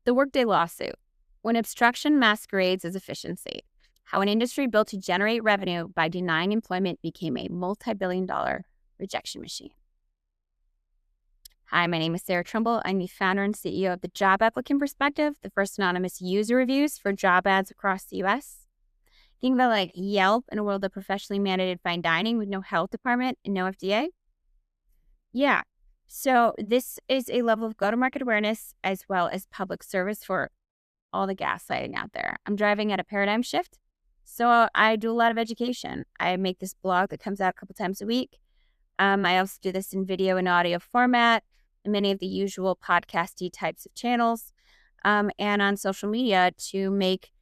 The Workday lawsuit. When obstruction masquerades as efficiency, how an industry built to generate revenue by denying employment became a multi-billion-dollar rejection machine. Hi, my name is Sarah Trimble. I'm the founder and CEO of the Job Applicant Perspective, the first anonymous user reviews for job ads across the U.S. Think about like Yelp in a world of professionally mandated fine dining with no health department and no FDA. Yeah. So this is a level of go-to-market awareness as well as public service for all the gaslighting out there. I'm driving at a paradigm shift. So I do a lot of education. I make this blog that comes out a couple times a week. I also do this in video and audio format and many of the usual podcasty types of channels, and on social media to make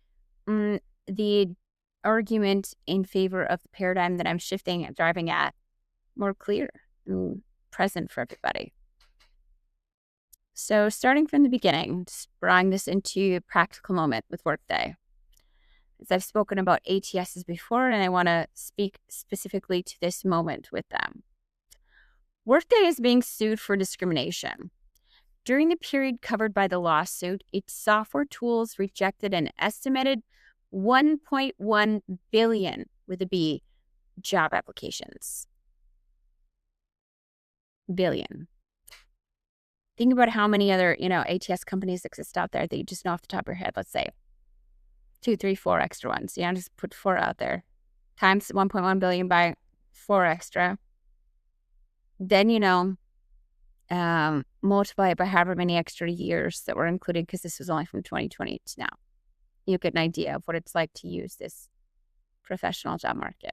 the argument in favor of the paradigm that I'm shifting and driving at more clear and present for everybody. So starting from the beginning, just bringing this into a practical moment with Workday. As I've spoken about ATSs before, and I want to speak specifically to this moment with them. Workday is being sued for discrimination. During the period covered by the lawsuit, its software tools rejected an estimated 1.1 billion, with a B, job applications. Billion. Think about how many other, ATS companies exist out there that you just know off the top of your head. Let's say 2, 3, 4 extra ones. Just put 4 out there. Times 1.1 billion by 4 extra. Then, multiply it by however many extra years that were included, because this was only from 2020 to now. You get an idea of what it's like to use this professional job market.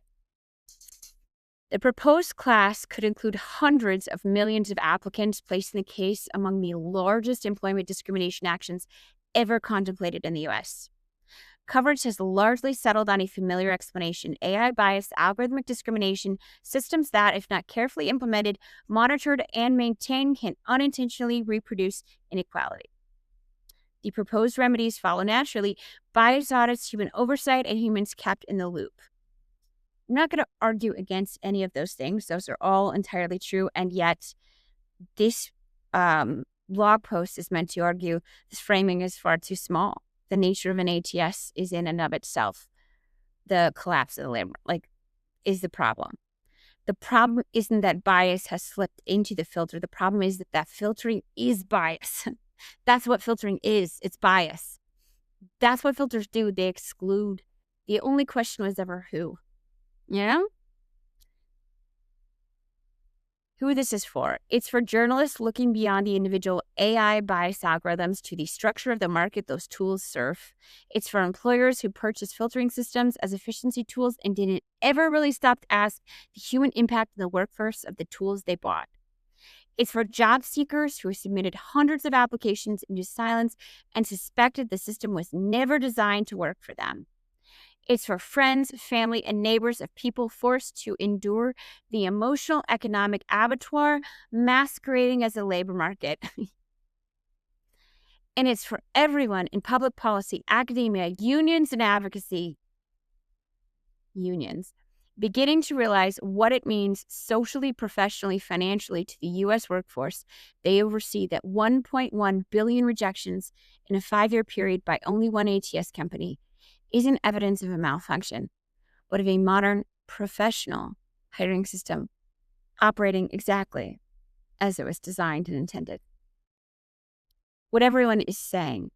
The proposed class could include hundreds of millions of applicants, placing the case among the largest employment discrimination actions ever contemplated in the U.S. Coverage has largely settled on a familiar explanation: AI-biased algorithmic discrimination, systems that, if not carefully implemented, monitored, and maintained, can unintentionally reproduce inequality. The proposed remedies follow naturally: bias audits, human oversight, and humans kept in the loop. I'm not going to argue against any of those things. Those are all entirely true. And yet this blog post is meant to argue this framing is far too small. The nature of an ATS is in and of itself the collapse of the labor, is the problem. The problem isn't that bias has slipped into the filter. The problem is that filtering is bias. That's what filtering is. It's bias. That's what filters do. They exclude. The only question was ever who. Who this is for? It's for journalists looking beyond the individual AI bias algorithms to the structure of the market those tools serve. It's for employers who purchase filtering systems as efficiency tools and didn't ever really stop to ask the human impact in the workforce of the tools they bought. It's for job seekers who submitted hundreds of applications into silence and suspected the system was never designed to work for them. It's for friends, family, and neighbors of people forced to endure the emotional economic abattoir masquerading as a labor market. And it's for everyone in public policy, academia, unions, and advocacy. Unions beginning to realize what it means socially, professionally, financially to the U.S. workforce. They oversee that 1.1 billion rejections in a 5-year period by only one ATS company isn't evidence of a malfunction, but of a modern professional hiring system operating exactly as it was designed and intended. What everyone is saying,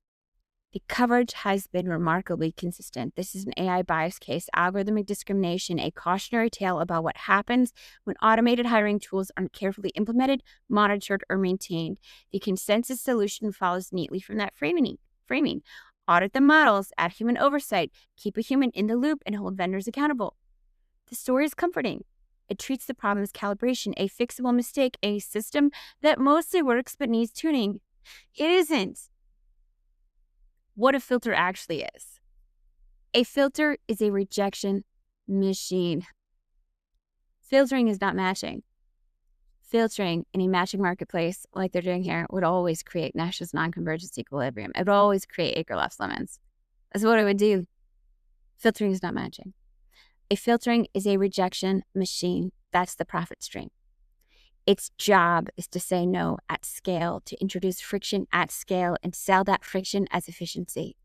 the coverage has been remarkably consistent. This is an AI bias case, algorithmic discrimination, a cautionary tale about what happens when automated hiring tools aren't carefully implemented, monitored, or maintained. The consensus solution follows neatly from that framing. Audit the models, add human oversight, keep a human in the loop, and hold vendors accountable. The story is comforting. It treats the problem as calibration, a fixable mistake, a system that mostly works but needs tuning. It isn't what a filter actually is. A filter is a rejection machine. Filtering is not matching. Filtering in a matching marketplace like they're doing here would always create Nash's non-convergence equilibrium. It would always create Akerlof's lemons. That's what it would do. Filtering is not matching. A filtering is a rejection machine. That's the profit stream. Its job is to say no at scale, to introduce friction at scale, and sell that friction as efficiency.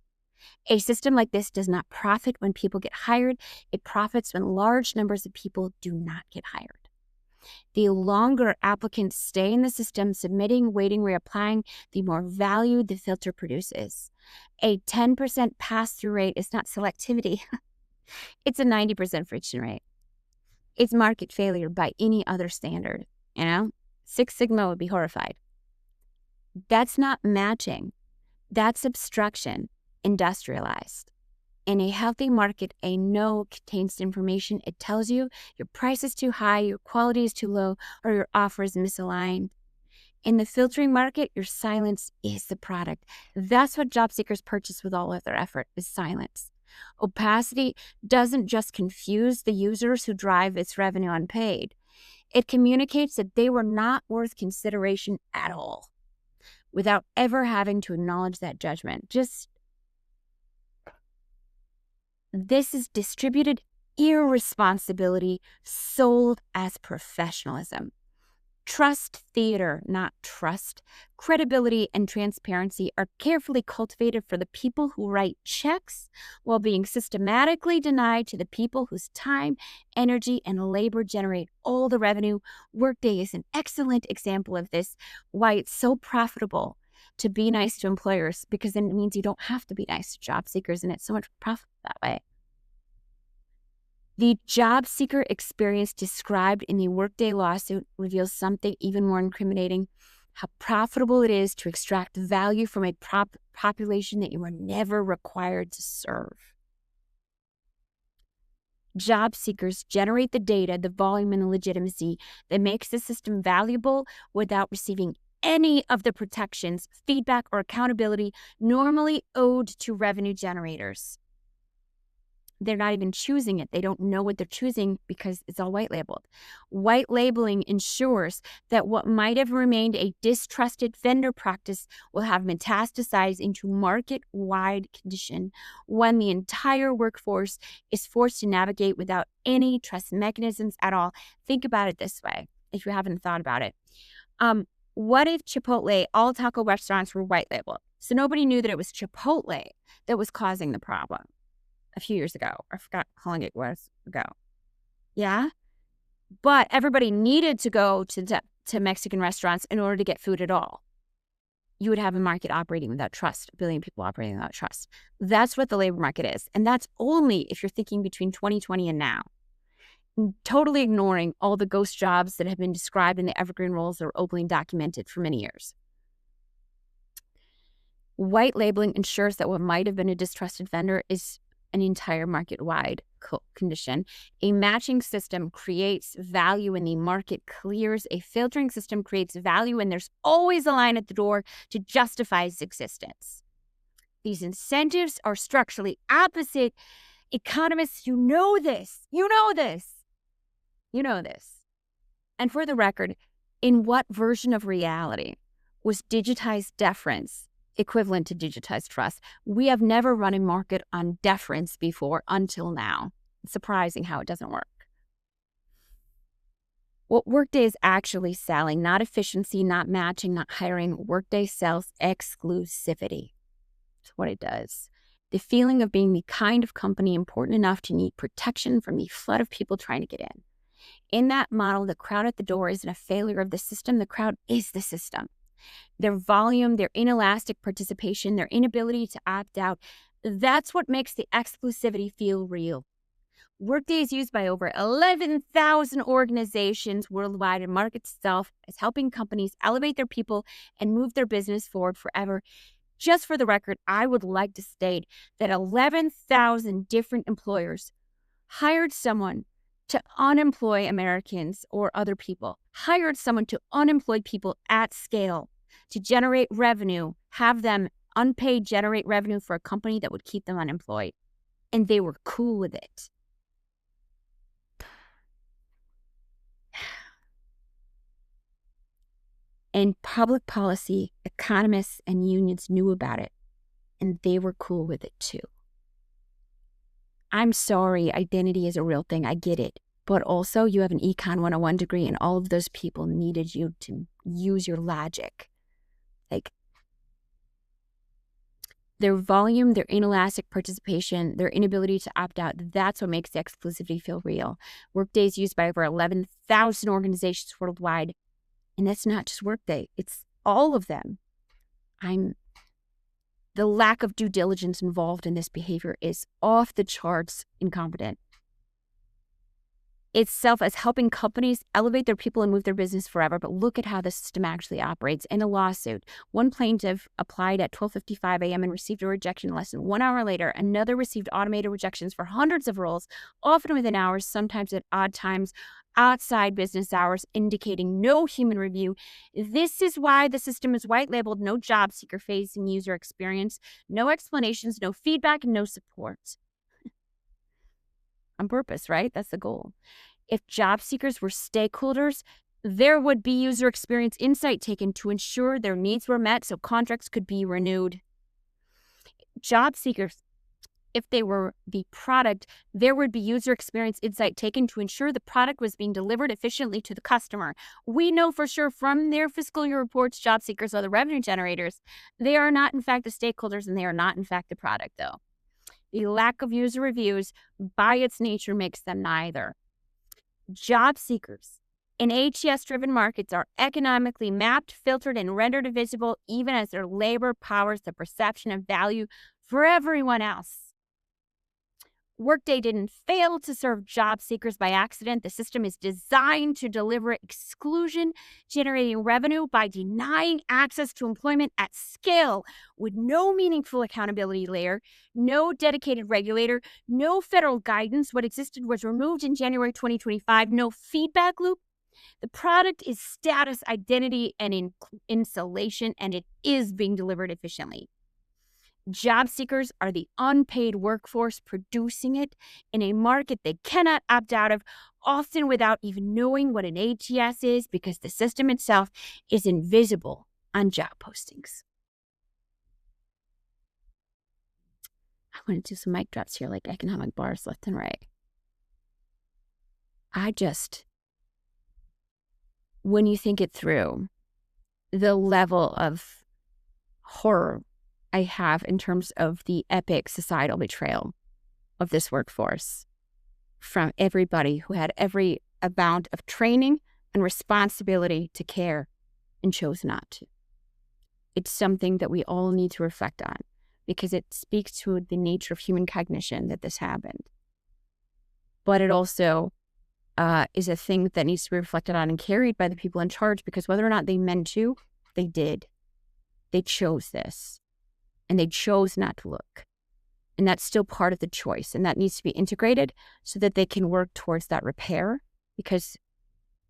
A system like this does not profit when people get hired. It profits when large numbers of people do not get hired. The longer applicants stay in the system, submitting, waiting, reapplying, the more value the filter produces. A 10% pass-through rate is not selectivity. It's a 90% friction rate. It's market failure by any other standard. Six Sigma would be horrified. That's not matching. That's obstruction, industrialized. In a healthy market, a no contains information. It tells you your price is too high, your quality is too low, or your offer is misaligned. In the filtering market, your silence is the product. That's what job seekers purchase with all of their effort, is silence. Opacity doesn't just confuse the users who drive its revenue unpaid. It communicates that they were not worth consideration at all, without ever having to acknowledge that judgment. This is distributed irresponsibility sold as professionalism. Trust theater, not trust. Credibility and transparency are carefully cultivated for the people who write checks while being systematically denied to the people whose time, energy, and labor generate all the revenue. Workday is an excellent example of this, why it's so profitable to be nice to employers, because then it means you don't have to be nice to job seekers, and it's so much profitable that way. The job seeker experience described in the Workday lawsuit reveals something even more incriminating: how profitable it is to extract value from a population that you were never required to serve. Job seekers generate the data, the volume, and the legitimacy that makes the system valuable without receiving any of the protections, feedback, or accountability normally owed to revenue generators. They're not even choosing it. They don't know what they're choosing because it's all white labeled. White labeling ensures that what might have remained a distrusted vendor practice will have metastasized into market-wide condition when the entire workforce is forced to navigate without any trust mechanisms at all. Think about it this way, if you haven't thought about it. What if Chipotle, all taco restaurants were white labeled? So nobody knew that it was Chipotle that was causing the problem. A few years ago. I forgot how long it was ago. Yeah? But everybody needed to go to Mexican restaurants in order to get food at all. You would have a market operating without trust, a billion people operating without trust. That's what the labor market is. And that's only if you're thinking between 2020 and now. Totally ignoring all the ghost jobs that have been described in the evergreen roles that are openly documented for many years. White labeling ensures that what might have been a distrusted vendor is an entire market-wide condition. A matching system creates value when the market clears. A filtering system creates value when there's always a line at the door to justify its existence. These incentives are structurally opposite. Economists, you know this. You know this. You know this. And for the record, in what version of reality was digitized deference equivalent to digitized trust? We have never run a market on deference before until now. It's surprising how it doesn't work. What Workday is actually selling, not efficiency, not matching, not hiring. Workday sells exclusivity. That's what it does. The feeling of being the kind of company important enough to need protection from the flood of people trying to get in. In that model, the crowd at the door isn't a failure of the system. The crowd is the system. Their volume, their inelastic participation, their inability to opt out, that's what makes the exclusivity feel real. Workday is used by over 11,000 organizations worldwide and markets itself as helping companies elevate their people and move their business forward forever. Just for the record, I would like to state that 11,000 different employers hired someone to unemploy Americans or other people, hired someone to unemploy people at scale, to generate revenue, have them unpaid generate revenue for a company that would keep them unemployed. And they were cool with it. In public policy, economists and unions knew about it, and they were cool with it too. I'm sorry, identity is a real thing. I get it. but also you have an Econ 101 degree, and all of those people needed you to use your logic. Like, their volume, their inelastic participation, their inability to opt out, that's what makes the exclusivity feel real. Workday is used by over 11,000 organizations worldwide, and that's not just Workday. It's all of them. The lack of due diligence involved in this behavior is off the charts incompetent. Itself as helping companies elevate their people and move their business forever. But look at how the system actually operates. In a lawsuit, one plaintiff applied at 12:55 a.m. and received a rejection less than 1 hour later. Another received automated rejections for hundreds of roles, often within hours, sometimes at odd times, outside business hours, indicating no human review. This is why the system is white labeled, no job seeker facing user experience, no explanations, no feedback, and no support. On purpose, right? That's the goal. If job seekers were stakeholders, there would be user experience insight taken to ensure their needs were met so contracts could be renewed. Job seekers, if they were the product, there would be user experience insight taken to ensure the product was being delivered efficiently to the customer. We know for sure from their fiscal year reports, job seekers are the revenue generators. They are not, in fact, the stakeholders, and they are not, in fact, the product, though. The lack of user reviews, by its nature, makes them neither. Job seekers in ATS-driven markets are economically mapped, filtered, and rendered visible even as their labor powers the perception of value for everyone else. Workday didn't fail to serve job seekers by accident. The system is designed to deliver exclusion, generating revenue by denying access to employment at scale with no meaningful accountability layer, no dedicated regulator, no federal guidance. What existed was removed in January 2025, no feedback loop. The product is status, identity, and insulation, and it is being delivered efficiently. Job seekers are the unpaid workforce producing it in a market they cannot opt out of, often without even knowing what an ATS is because the system itself is invisible on job postings. I want to do some mic drops here, like economic bars left and right. When you think it through, the level of horror I have in terms of the epic societal betrayal of this workforce from everybody who had every amount of training and responsibility to care and chose not to. It's something that we all need to reflect on because it speaks to the nature of human cognition that this happened. But it also is a thing that needs to be reflected on and carried by the people in charge because whether or not they meant to, they did. They chose this. And they chose not to look. And that's still part of the choice. And that needs to be integrated so that they can work towards that repair because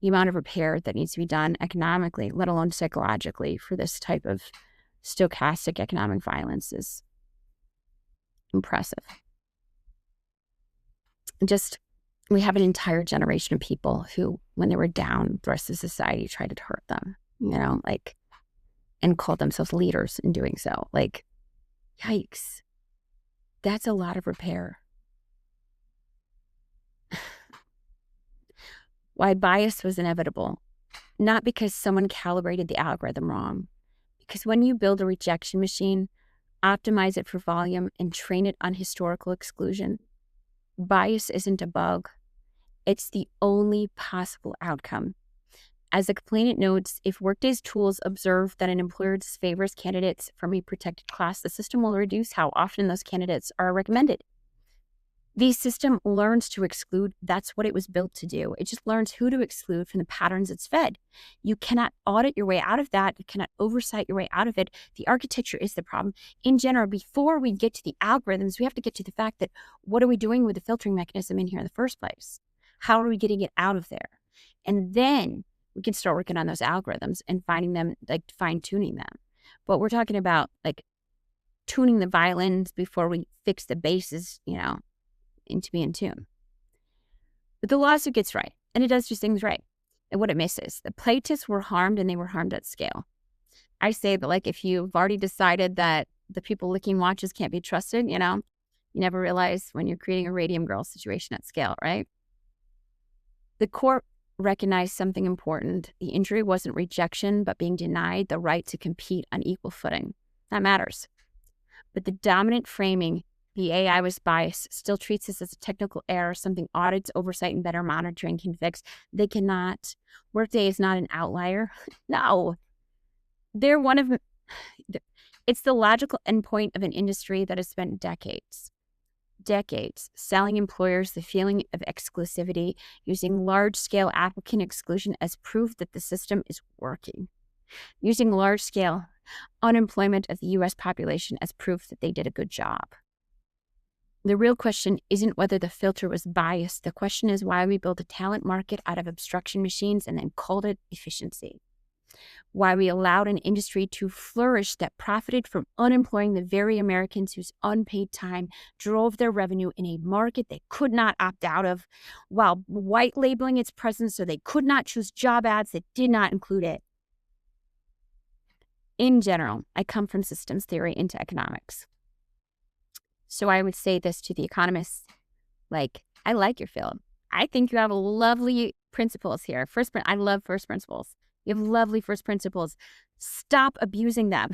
the amount of repair that needs to be done economically, let alone psychologically, for this type of stochastic economic violence is impressive. We have an entire generation of people who, when they were down, the rest of society tried to hurt them, and called themselves leaders in doing so. Yikes. That's a lot of repair. Why bias was inevitable. Not because someone calibrated the algorithm wrong. Because when you build a rejection machine, optimize it for volume, and train it on historical exclusion, bias isn't a bug. It's the only possible outcome. As the complainant notes, if Workday's tools observe that an employer disfavors candidates from a protected class, the system will reduce how often those candidates are recommended. The system learns to exclude. That's what it was built to do. It just learns who to exclude from the patterns it's fed. You cannot audit your way out of that. You cannot oversight your way out of it. The architecture is the problem. In general, before we get to the algorithms, we have to get to the fact that what are we doing with the filtering mechanism in here in the first place? How are we getting it out of there? And then we can start working on those algorithms and finding them, fine-tuning them. But we're talking about, tuning the violins before we fix the basses, and to be in tune. But the lawsuit gets right, and it does 2 things right. And what it misses, the plaintiffs were harmed, and they were harmed at scale. I say that, if you've already decided that the people licking watches can't be trusted, you never realize when you're creating a Radium Girl situation at scale, right? The court recognized something important. The injury wasn't rejection, but being denied the right to compete on equal footing. That matters. But the dominant framing, the AI was biased, still treats this as a technical error, something audits, oversight, and better monitoring can fix. They cannot. Workday is not an outlier. No. They're one of... It's the logical endpoint of an industry that has spent decades selling employers the feeling of exclusivity, using large-scale applicant exclusion as proof that the system is working, using large-scale unemployment of the U.S. population as proof that they did a good job. The real question isn't whether the filter was biased. The question is why we built a talent market out of obstruction machines and then called it efficiency. Why we allowed an industry to flourish that profited from unemploying the very Americans whose unpaid time drove their revenue in a market they could not opt out of, while white labeling its presence so they could not choose job ads that did not include it. In general, I come from systems theory into economics. So I would say this to the economists, I like your field. I think you have lovely principles here. I love first principles. You have lovely first principles. Stop abusing them.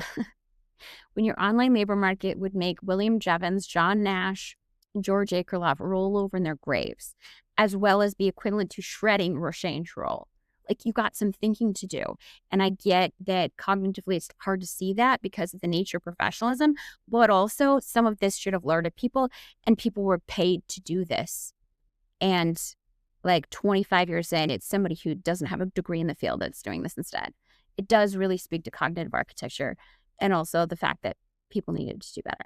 When your online labor market would make William Jevons, John Nash, and George Akerlof roll over in their graves, as well as be equivalent to shredding Rochen's role. You got some thinking to do. And I get that cognitively it's hard to see that because of the nature of professionalism, but also some of this should have alerted people, and people were paid to do this. And 25 years in, it's somebody who doesn't have a degree in the field that's doing this instead. It does really speak to cognitive architecture and also the fact that people needed to do better.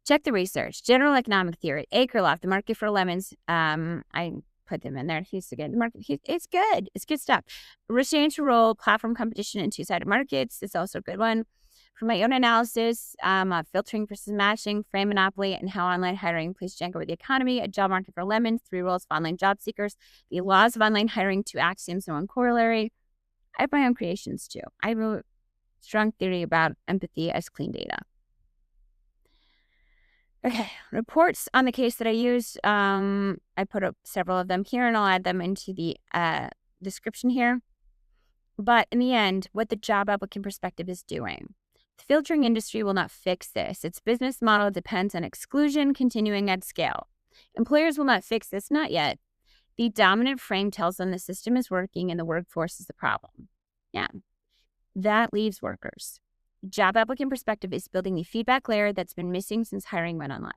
Check the research. General economic theory. Akerlof, the market for lemons. I put them in there. He's again the market. It's good. It's good stuff. Rochen's role, platform competition in two-sided markets. It's also a good one. For my own analysis, filtering versus matching, frame monopoly, and how online hiring plays Django with the economy, a job market for lemons, 3 roles of online job seekers, the laws of online hiring, 2 axioms, no one corollary. I have my own creations too. I have a strong theory about empathy as clean data. Okay, reports on the case that I used. I put up several of them here, and I'll add them into the description here. But in the end, what the job applicant perspective is doing. The filtering industry will not fix this. Its business model depends on exclusion continuing at scale. Employers will not fix this, not yet. The dominant frame tells them the system is working and the workforce is the problem. Yeah, that leaves workers. Job applicant perspective is building the feedback layer that's been missing since hiring went online.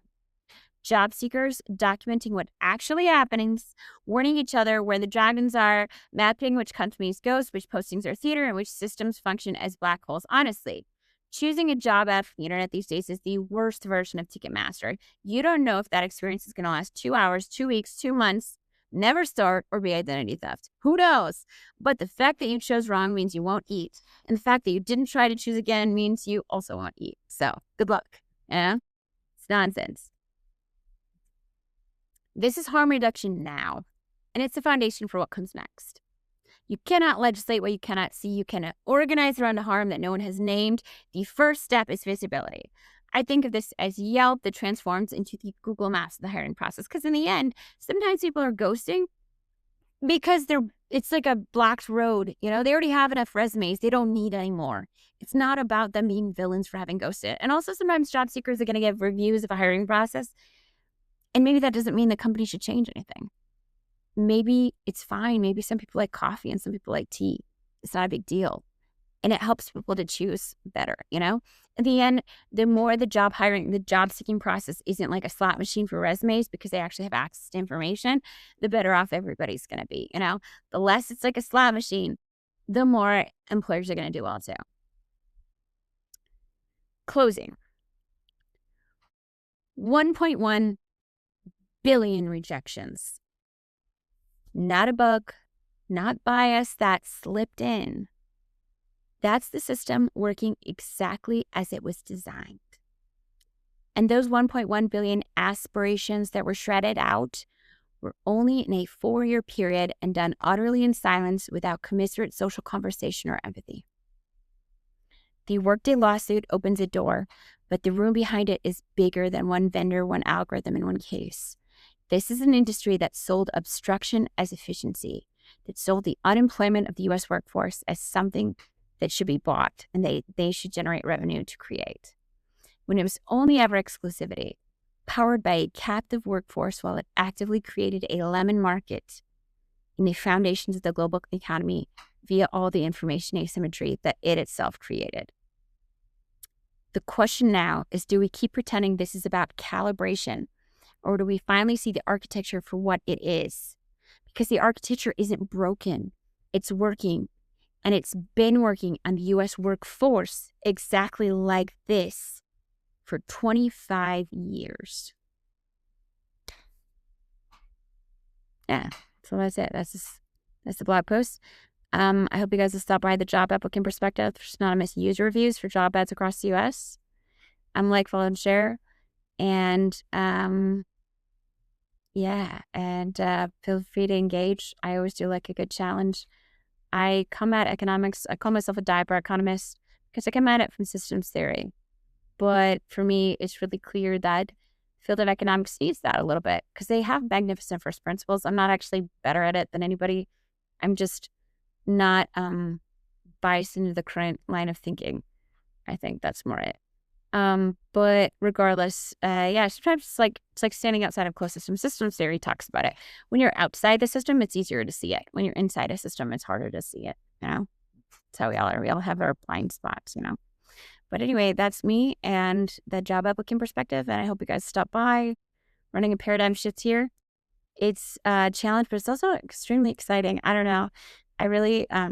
Job seekers documenting what actually happens, warning each other where the dragons are, mapping which companies ghost, which postings are theater, and which systems function as black holes. Honestly, choosing a job ad from the internet these days is the worst version of Ticketmaster. You don't know if that experience is going to last 2 hours, 2 weeks, 2 months, never start, or be identity theft. Who knows? But the fact that you chose wrong means you won't eat. And the fact that you didn't try to choose again means you also won't eat. So good luck. Yeah? It's nonsense. This is harm reduction now, and it's the foundation for what comes next. You cannot legislate what you cannot see. You cannot organize around a harm that no one has named. The first step is visibility. I think of this as Yelp that transforms into the Google Maps of the hiring process, because in the end, sometimes people are ghosting because it's like a blocked road. They already have enough resumes. They don't need any more. It's not about them being villains for having ghosted. And also sometimes job seekers are going to give reviews of a hiring process. And maybe that doesn't mean the company should change anything. Maybe it's fine. Maybe some people like coffee and some people like tea. It's not a big deal. And it helps people to choose better, In the end, the more the job seeking process isn't like a slot machine for resumes because they actually have access to information, the better off everybody's going to be, The less it's like a slot machine, the more employers are going to do well too. Closing. 1.1 billion rejections. Not a bug, not bias that slipped in. That's the system working exactly as it was designed. And those 1.1 billion aspirations that were shredded out were only in a 4-year period and done utterly in silence without commiserate social conversation or empathy. The Workday lawsuit opens a door, but the room behind it is bigger than one vendor, one algorithm, and one case. This is an industry that sold obstruction as efficiency, that sold the unemployment of the U.S. workforce as something that should be bought and they should generate revenue to create. When it was only ever exclusivity, powered by a captive workforce while it actively created a lemon market in the foundations of the global economy via all the information asymmetry that it itself created. The question now is, do we keep pretending this is about calibration, or do we finally see the architecture for what it is? Because the architecture isn't broken, it's working, and it's been working on the U.S. workforce exactly like this for 25 years. Yeah, so that's it. That's the blog post. I hope you guys will stop by the Job Applicant Perspective. There's anonymous user reviews for job ads across the U.S. Like, follow, and share. And feel free to engage. I always do like a good challenge. I come at economics, I call myself a diaper economist because I come at it from systems theory. But for me, it's really clear that field of economics needs that a little bit because they have magnificent first principles. I'm not actually better at it than anybody. I'm just not biased into the current line of thinking. I think that's more it. But regardless, sometimes it's like standing outside of closed system. Systems theory talks about it. When you're outside the system, it's easier to see it. When you're inside a system, it's harder to see it, That's how we all are. We all have our blind spots, But anyway, that's me and the job applicant perspective. And I hope you guys stop by. Running a paradigm shift here. It's a challenge, but it's also extremely exciting. I don't know. I really, I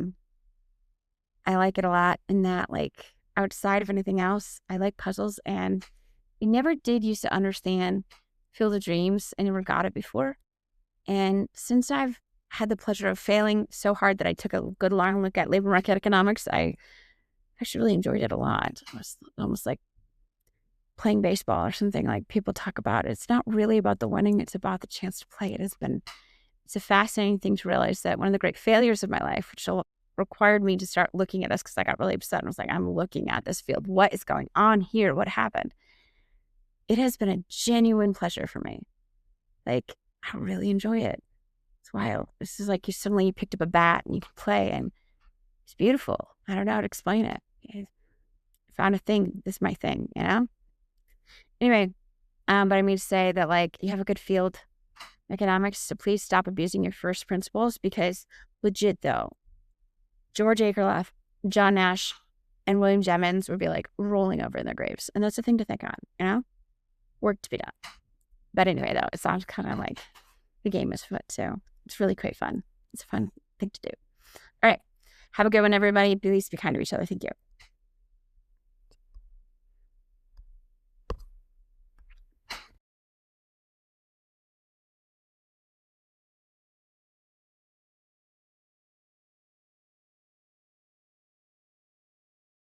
like it a lot in that, outside of anything else, I like puzzles, and I never did used to understand Field of Dreams. I never got it before. And since I've had the pleasure of failing so hard that I took a good long look at labor market economics, I actually really enjoyed it a lot. It was almost like playing baseball or something like people talk about. It's not really about the winning, it's about the chance to play. It's a fascinating thing to realize that one of the great failures of my life, which required me to start looking at this because I got really upset and was like, I'm looking at this field. What is going on here? What happened? It has been a genuine pleasure for me. I really enjoy it. It's wild. This is like you picked up a bat and you can play, and it's beautiful. I don't know how to explain it. I found a thing. This is my thing, Anyway, but I mean to say that you have a good field economics, so please stop abusing your first principles, because legit though, George Akerlof, John Nash, and William Jennings would be rolling over in their graves. And that's a thing to think on, Work to be done. But anyway, though, it sounds kind of like the game is afoot. So it's really quite fun. It's a fun thing to do. All right. Have a good one, everybody. Please be kind to each other. Thank you.